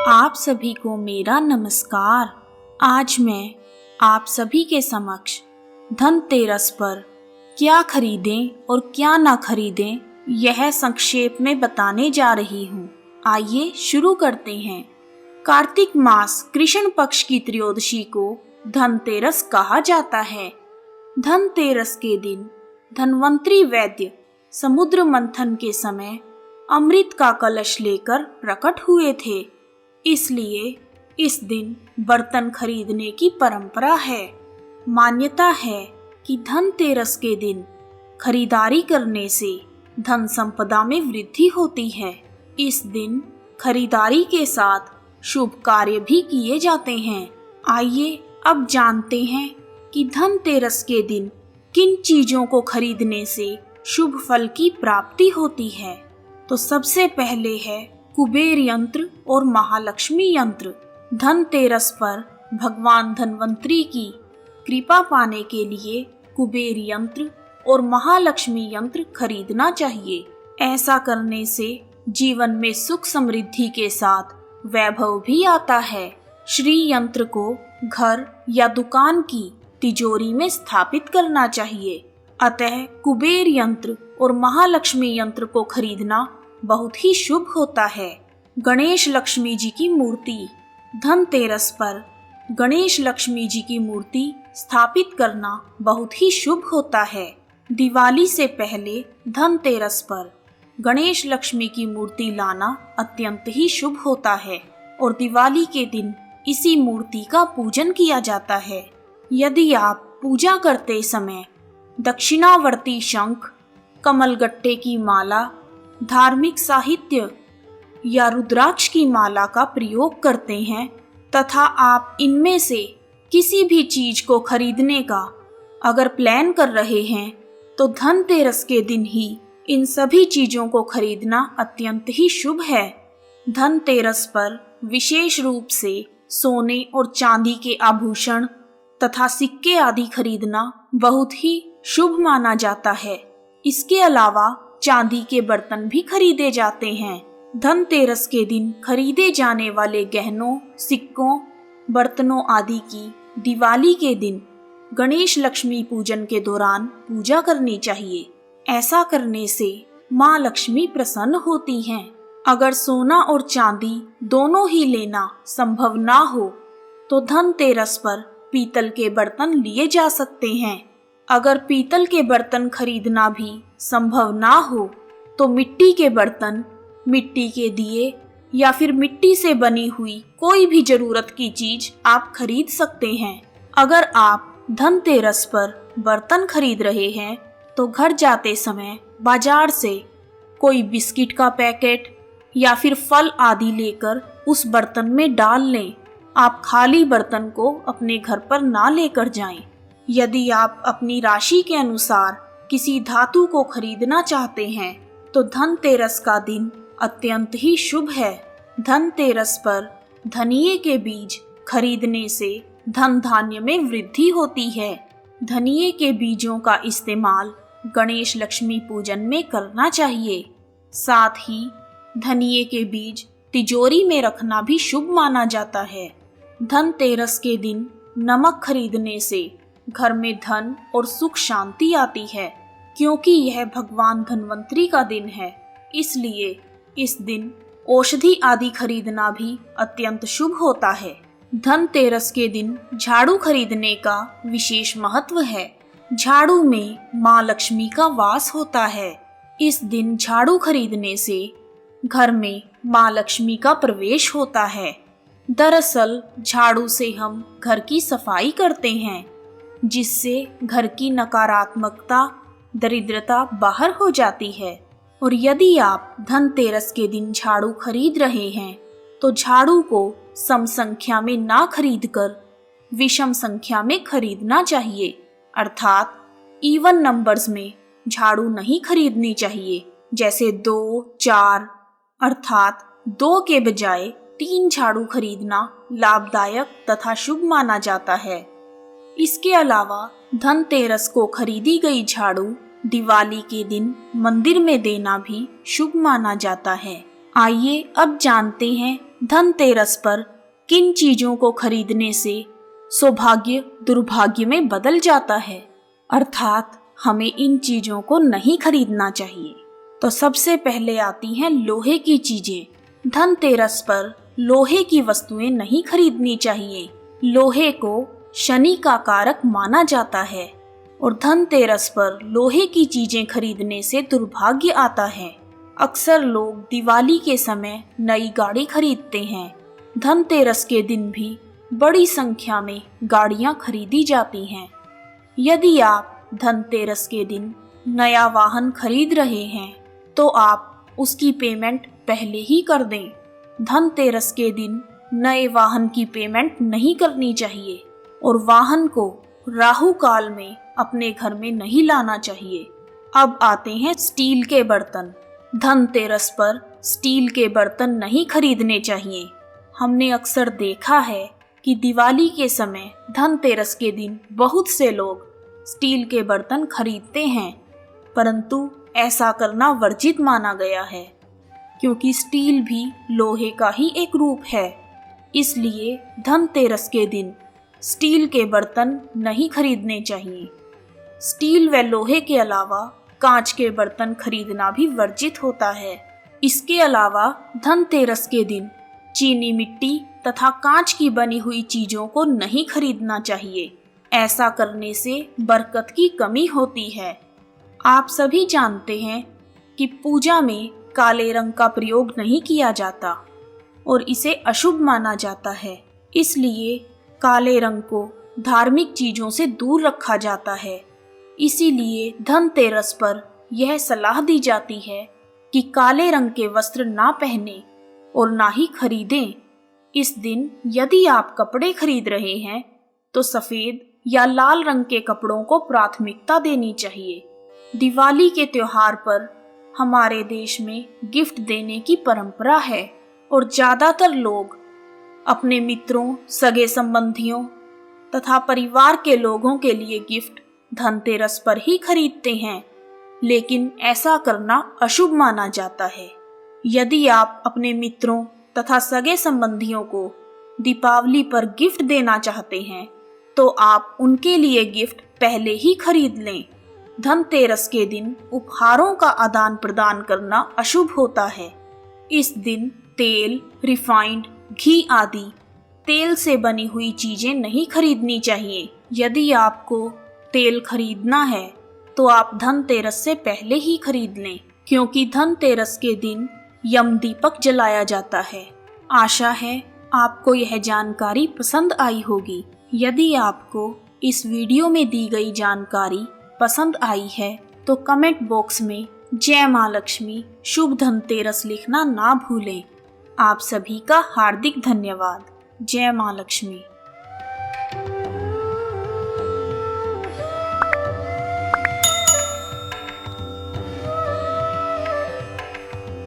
आप सभी को मेरा नमस्कार। आज मैं आप सभी के समक्ष धनतेरस पर क्या खरीदें और क्या ना खरीदें यह संक्षेप में बताने जा रही हूँ। आइए शुरू करते हैं। कार्तिक मास कृष्ण पक्ष की त्रयोदशी को धनतेरस कहा जाता है। धनतेरस के दिन धन्वंतरी वैद्य समुद्र मंथन के समय अमृत का कलश लेकर प्रकट हुए थे, इसलिए इस दिन बर्तन खरीदने की परंपरा है। मान्यता है कि धनतेरस के दिन खरीदारी करने से धन संपदा में वृद्धि होती है। इस दिन खरीदारी के साथ शुभ कार्य भी किए जाते हैं। आइए अब जानते हैं कि धनतेरस के दिन किन चीजों को खरीदने से शुभ फल की प्राप्ति होती है। तो सबसे पहले है कुबेर यंत्र और महालक्ष्मी यंत्र। धनतेरस पर भगवान धन्वंतरी की कृपा पाने के लिए कुबेर यंत्र और महालक्ष्मी यंत्र खरीदना चाहिए। ऐसा करने से जीवन में सुख समृद्धि के साथ वैभव भी आता है। श्री यंत्र को घर या दुकान की तिजोरी में स्थापित करना चाहिए। अतः कुबेर यंत्र और महालक्ष्मी यंत्र को खरीदना बहुत ही शुभ होता है। गणेश लक्ष्मी जी की मूर्ति। धनतेरस पर गणेश लक्ष्मी जी की मूर्ति स्थापित करना बहुत ही शुभ होता है। दिवाली से पहले धनतेरस पर गणेश लक्ष्मी की मूर्ति लाना अत्यंत ही शुभ होता है और दिवाली के दिन इसी मूर्ति का पूजन किया जाता है। यदि आप पूजा करते समय दक्षिणावर्ती शंख, कमलगट्टे की माला, धार्मिक साहित्य या रुद्राक्ष की माला का प्रयोग करते हैं तथा आप इनमें से किसी भी चीज को खरीदने का अगर प्लान कर रहे हैं तो धनतेरस के दिन ही इन सभी चीजों को खरीदना अत्यंत ही शुभ है। धनतेरस पर विशेष रूप से सोने और चांदी के आभूषण तथा सिक्के आदि खरीदना बहुत ही शुभ माना जाता है। इसके अलावा चांदी के बर्तन भी खरीदे जाते हैं। धनतेरस के दिन खरीदे जाने वाले गहनों, सिक्कों, बर्तनों आदि की दिवाली के दिन गणेश लक्ष्मी पूजन के दौरान पूजा करनी चाहिए। ऐसा करने से माँ लक्ष्मी प्रसन्न होती हैं। अगर सोना और चांदी दोनों ही लेना संभव ना हो तो धनतेरस पर पीतल के बर्तन लिए जा सकते हैं। अगर पीतल के बर्तन खरीदना भी संभव ना हो तो मिट्टी के बर्तन, मिट्टी के दिए या फिर मिट्टी से बनी हुई कोई भी जरूरत की चीज आप खरीद सकते हैं। अगर आप धनतेरस पर बर्तन खरीद रहे हैं तो घर जाते समय बाजार से कोई बिस्किट का पैकेट या फिर फल आदि लेकर उस बर्तन में डाल लें। आप खाली बर्तन को अपने घर पर ना लेकर जाएं। यदि आप अपनी राशि के अनुसार किसी धातु को खरीदना चाहते हैं तो धनतेरस का दिन अत्यंत ही शुभ है। धनतेरस पर धनिये के बीज खरीदने से धन धान्य में वृद्धि होती है। धनिये के बीजों का इस्तेमाल गणेश लक्ष्मी पूजन में करना चाहिए। साथ ही धनिये के बीज तिजोरी में रखना भी शुभ माना जाता है। धनतेरस के दिन नमक खरीदने से घर में धन और सुख शांति आती है। क्योंकि यह भगवान धन्वंतरी का दिन है, इसलिए इस दिन औषधि आदि खरीदना भी अत्यंत शुभ होता है। धनतेरस के दिन झाड़ू खरीदने का विशेष महत्व है। झाड़ू में माँ लक्ष्मी का वास होता है। इस दिन झाड़ू खरीदने से घर में माँ लक्ष्मी का प्रवेश होता है। दरअसल झाड़ू से हम घर की सफाई करते हैं, जिससे घर की नकारात्मकता, दरिद्रता बाहर हो जाती है। और यदि आप धनतेरस के दिन झाड़ू खरीद रहे हैं तो झाड़ू को सम संख्या में ना खरीदकर विषम संख्या में खरीदना चाहिए। अर्थात इवन नंबर्स में झाड़ू नहीं खरीदनी चाहिए, जैसे 2, 4। अर्थात 2 के बजाय 3 झाड़ू खरीदना लाभदायक तथा शुभ माना जाता है। इसके अलावा धनतेरस को खरीदी गई झाड़ू दिवाली के दिन मंदिर में देना भी शुभ माना जाता है। आइए अब जानते हैं धनतेरस पर किन चीजों को खरीदने से सौभाग्य दुर्भाग्य में बदल जाता है, अर्थात हमें इन चीजों को नहीं खरीदना चाहिए। तो सबसे पहले आती हैं लोहे की चीजें। धनतेरस पर लोहे की वस्तुएं नहीं खरीदनी चाहिए। लोहे को शनि का कारक माना जाता है और धनतेरस पर लोहे की चीजें खरीदने से दुर्भाग्य आता है। अक्सर लोग दिवाली के समय नई गाड़ी खरीदते हैं। धनतेरस के दिन भी बड़ी संख्या में गाड़ियां खरीदी जाती हैं। यदि आप धनतेरस के दिन नया वाहन खरीद रहे हैं तो आप उसकी पेमेंट पहले ही कर दें। धनतेरस के दिन नए वाहन की पेमेंट नहीं करनी चाहिए और वाहन को राहु काल में अपने घर में नहीं लाना चाहिए। अब आते हैं स्टील के बर्तन। धनतेरस पर स्टील के बर्तन नहीं खरीदने चाहिए। हमने अक्सर देखा है कि दिवाली के समय धनतेरस के दिन बहुत से लोग स्टील के बर्तन खरीदते हैं, परंतु ऐसा करना वर्जित माना गया है क्योंकि स्टील भी लोहे का ही एक रूप है। इसलिए धनतेरस के दिन स्टील के बर्तन नहीं खरीदने चाहिए। स्टील व लोहे के अलावा कांच के बर्तन खरीदना भी वर्जित होता है। इसके अलावा धनतेरस के दिन चीनी मिट्टी तथा कांच की बनी हुई चीजों को नहीं खरीदना चाहिए। ऐसा करने से बरकत की कमी होती है। आप सभी जानते हैं कि पूजा में काले रंग का प्रयोग नहीं किया जाता और इसे अशुभ माना जाता है। इसलिए काले रंग को धार्मिक चीजों से दूर रखा जाता है। इसीलिए धनतेरस पर यह सलाह दी जाती है कि काले रंग के वस्त्र ना पहने और ना ही खरीदें। इस दिन यदि आप कपड़े खरीद रहे हैं तो सफेद या लाल रंग के कपड़ों को प्राथमिकता देनी चाहिए। दिवाली के त्योहार पर हमारे देश में गिफ्ट देने की परंपरा है और ज्यादातर लोग अपने मित्रों, सगे संबंधियों तथा परिवार के लोगों के लिए गिफ्ट धनतेरस पर ही खरीदते हैं, लेकिन ऐसा करना अशुभ माना जाता है। यदि आप अपने मित्रों तथा सगे संबंधियों को दीपावली पर गिफ्ट देना चाहते हैं तो आप उनके लिए गिफ्ट पहले ही खरीद लें। धनतेरस के दिन उपहारों का आदान प्रदान करना अशुभ होता है। इस दिन तेल, रिफाइंड, घी आदि तेल से बनी हुई चीजें नहीं खरीदनी चाहिए। यदि आपको तेल खरीदना है तो आप धनतेरस से पहले ही खरीद लें, क्योंकि धनतेरस के दिन यम दीपक जलाया जाता है। आशा है आपको यह जानकारी पसंद आई होगी। यदि आपको इस वीडियो में दी गई जानकारी पसंद आई है तो कमेंट बॉक्स में जय मां लक्ष्मी, शुभ धनतेरस लिखना ना भूलें। आप सभी का हार्दिक धन्यवाद। जय मां लक्ष्मी।